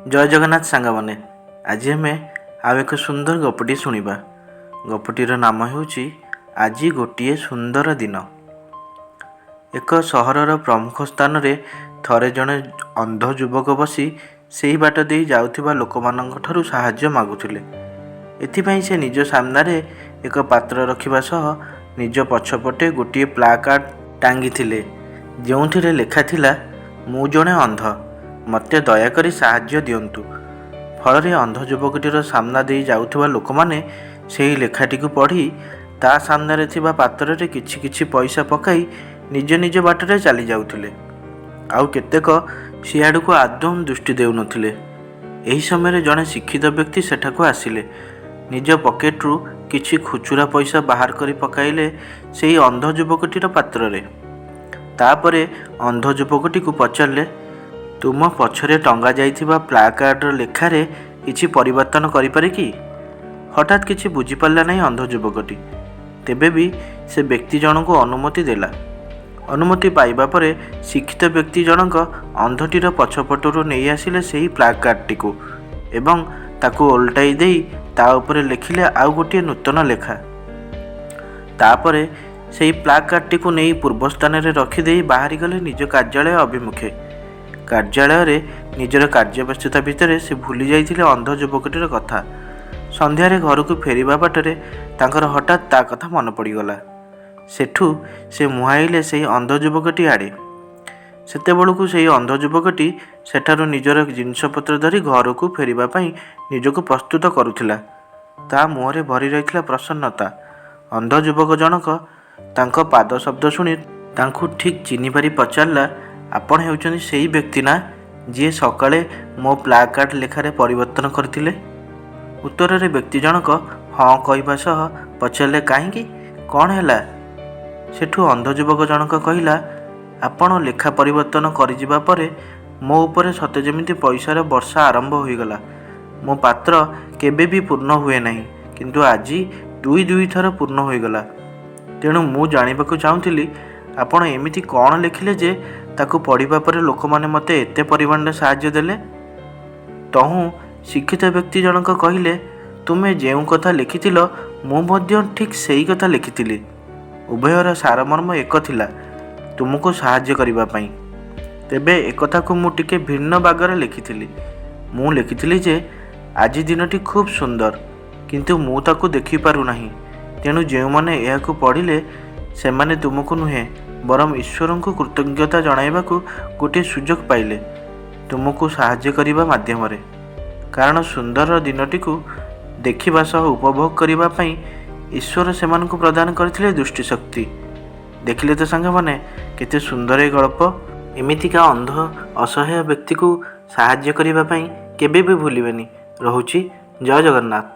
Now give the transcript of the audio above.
जय जगन्नाथ सांगमाने आज आम आउ एक सुंदर गपटी शुणा। गपटीर नाम ହେଉଛି ଆଜି ଗୋଟିଏ ସୁନ୍ଦର ଦିନ। ଏକ ସହରର ପ୍ରମୁଖ ସ୍ଥାନରେ ଥରେ ଜଣେ ଅନ୍ଧ ଯୁବକ ବସି ସେହି ବାଟ ଦେଇ ଯାଉଥିବା ଲୋକମାନଙ୍କଠାରୁ ସାହାଯ୍ୟ ମାଗୁଥିଲେ। ଏଥିପାଇଁ ସେ ନିଜ ସାମ୍ନାରେ ଏକ ପାତ୍ର ରଖିବା ସହ ନିଜ ପଛପଟେ ଗୋଟିଏ ପ୍ଲାକାର୍ଡ ଟାଙ୍ଗିଥିଲେ, ଯେଉଁଥିରେ ଲେଖା ଥିଲା, ମୁଁ ଜଣେ ଅନ୍ଧ, ମୋତେ ଦୟାକରି ସାହାଯ୍ୟ ଦିଅନ୍ତୁ। ଫଳରେ ଅନ୍ଧ ଯୁବକଟିର ସାମ୍ନା ଦେଇ ଯାଉଥିବା ଲୋକମାନେ ସେହି ଲେଖାଟିକୁ ପଢ଼ି ତା ସାମ୍ନାରେ ଥିବା ପାତ୍ରରେ କିଛି କିଛି ପଇସା ପକାଇ ନିଜ ନିଜ ବାଟରେ ଚାଲି ଯାଉଥିଲେ। ଆଉ କେତେକ ସିଆଡ଼କୁ ଆଦୌ ଦୃଷ୍ଟି ଦେଉନଥିଲେ। ଏହି ସମୟରେ ଜଣେ ଶିକ୍ଷିତ ବ୍ୟକ୍ତି ସେଠାକୁ ଆସିଲେ। ନିଜ ପକେଟରୁ କିଛି ଖୁଚୁରା ପଇସା ବାହାର କରି ପକାଇଲେ ସେହି ଅନ୍ଧ ଯୁବକଟିର ପାତ୍ରରେ। ତାପରେ ଅନ୍ଧ ଯୁବକଟିକୁ ପଚାରିଲେ, ତୁମ ପଛରେ ଟଙ୍ଗା ଯାଇଥିବା ପ୍ଲାକାର୍ଡର ଲେଖାରେ କିଛି ପରିବର୍ତ୍ତନ କରିପାରେ କି? ହଠାତ୍ କିଛି ବୁଝିପାରିଲା ନାହିଁ ଅନ୍ଧ ଯୁବକଟି। ତେବେ ବି ସେ ବ୍ୟକ୍ତି ଜଣଙ୍କୁ ଅନୁମତି ଦେଲା। ଅନୁମତି ପାଇବା ପରେ ଶିକ୍ଷିତ ବ୍ୟକ୍ତି ଜଣକ ଅନ୍ଧଟିର ପଛପଟରୁ ନେଇ ଆସିଲେ ସେହି ପ୍ଲାକାର୍ଡଟିକୁ ଏବଂ ତାକୁ ଓଲଟାଇ ଦେଇ ତା ଉପରେ ଲେଖିଲେ ଆଉ ଗୋଟିଏ ନୂତନ ଲେଖା। ତାପରେ ସେହି ପ୍ଲାକାର୍ଡଟିକୁ ନେଇ ପୂର୍ବ ସ୍ଥାନରେ ରଖିଦେଇ ବାହାରିଗଲେ ନିଜ କାର୍ଯ୍ୟାଳୟ ଅଭିମୁଖେ। କାର୍ଯ୍ୟାଳୟରେ ନିଜର କାର୍ଯ୍ୟବ୍ୟସ୍ତତା ଭିତରେ ସେ ଭୁଲି ଯାଇଥିଲେ ଅନ୍ଧ ଯୁବକଟିର କଥା। ସନ୍ଧ୍ୟାରେ ଘରକୁ ଫେରିବା ବାଟରେ ତାଙ୍କର ହଠାତ୍ ତା କଥା ମନେ ପଡ଼ିଗଲା। ସେଠୁ ସେ ମୁହାଁଇଲେ ସେହି ଅନ୍ଧ ଯୁବକଟି ଆଡ଼େ। ସେତେବେଳକୁ ସେହି ଅନ୍ଧ ଯୁବକଟି ସେଠାରୁ ନିଜର ଜିନିଷପତ୍ର ଧରି ଘରକୁ ଫେରିବା ପାଇଁ ନିଜକୁ ପ୍ରସ୍ତୁତ କରୁଥିଲା। ତା ମୁହଁରେ ଭରି ରହିଥିଲା ପ୍ରସନ୍ନତା। ଅନ୍ଧ ଯୁବକ ଜଣକ ତାଙ୍କ ପାଦ ଶବ୍ଦ ଶୁଣି ତାଙ୍କୁ ଠିକ୍ ଚିହ୍ନିପାରି ପଚାରିଲା, ଆପଣ ହେଉଛନ୍ତି ସେହି ବ୍ୟକ୍ତି ନା, ଯିଏ ସକାଳେ ମୋ ପ୍ଲାକାର୍ଡ ଲେଖାରେ ପରିବର୍ତ୍ତନ କରିଥିଲେ? ଉତ୍ତରରେ ବ୍ୟକ୍ତି ଜଣକ ହଁ କହିବା ସହ ପଚାରିଲେ, କାହିଁକି, କ'ଣ ହେଲା? ସେଠୁ ଅନ୍ଧ ଯୁବକ ଜଣକ କହିଲା, ଆପଣ ଲେଖା ପରିବର୍ତ୍ତନ କରିଯିବା ପରେ ମୋ ଉପରେ ସତେ ଯେମିତି ପଇସାର ବର୍ଷା ଆରମ୍ଭ ହୋଇଗଲା। ମୋ ପାତ୍ର କେବେ ବି ପୂର୍ଣ୍ଣ ହୁଏ ନାହିଁ, କିନ୍ତୁ ଆଜି ଦୁଇ ଥର ପୂର୍ଣ୍ଣ ହୋଇଗଲା। ତେଣୁ ମୁଁ ଜାଣିବାକୁ ଚାହୁଁଥିଲି, ଆପଣ ଏମିତି କ'ଣ ଲେଖିଲେ ଯେ ତାକୁ ପଢ଼ିବା ପରେ ଲୋକମାନେ ମୋତେ ଏତେ ପରିମାଣରେ ସାହାଯ୍ୟ ଦେଲେ? ତହୁଁ ଶିକ୍ଷିତ ବ୍ୟକ୍ତି ଜଣକ କହିଲେ, ତୁମେ ଯେଉଁ କଥା ଲେଖିଥିଲ ମୁଁ ମଧ୍ୟ ଠିକ୍ ସେଇ କଥା ଲେଖିଥିଲି। ଉଭୟର ସାରମର୍ମ ଏକ ଥିଲା, ତୁମକୁ ସାହାଯ୍ୟ କରିବା ପାଇଁ। ତେବେ ଏକଥାକୁ ମୁଁ ଟିକେ ଭିନ୍ନ ବାଗରେ ଲେଖିଥିଲି। ମୁଁ ଲେଖିଥିଲି ଯେ ଆଜି ଦିନଟି ଖୁବ୍ ସୁନ୍ଦର, କିନ୍ତୁ ମୁଁ ତାକୁ ଦେଖିପାରୁନାହିଁ। ତେଣୁ ଯେଉଁମାନେ ଏହାକୁ ପଢ଼ିଲେ ସେମାନେ ତୁମକୁ ନୁହେଁ ବରଂ ଈଶ୍ୱରଙ୍କୁ କୃତଜ୍ଞତା ଜଣାଇବାକୁ ଗୋଟିଏ ସୁଯୋଗ ପାଇଲେ ତୁମକୁ ସାହାଯ୍ୟ କରିବା ମାଧ୍ୟମରେ। କାରଣ ସୁନ୍ଦର ଦିନଟିକୁ ଦେଖିବା ସହ ଉପଭୋଗ କରିବା ପାଇଁ ଈଶ୍ୱର ସେମାନଙ୍କୁ ପ୍ରଦାନ କରିଥିଲେ ଦୃଷ୍ଟିଶକ୍ତି। ଦେଖିଲେ ତ ସାଙ୍ଗମାନେ, କେତେ ସୁନ୍ଦର ଏ ଗଳ୍ପ। ଏମିତିକା ଅନ୍ଧ ଅସହାୟ ବ୍ୟକ୍ତିକୁ ସାହାଯ୍ୟ କରିବା ପାଇଁ କେବେ ବି ଭୁଲିବେନି। ରହୁଛି, ଜୟ ଜଗନ୍ନାଥ।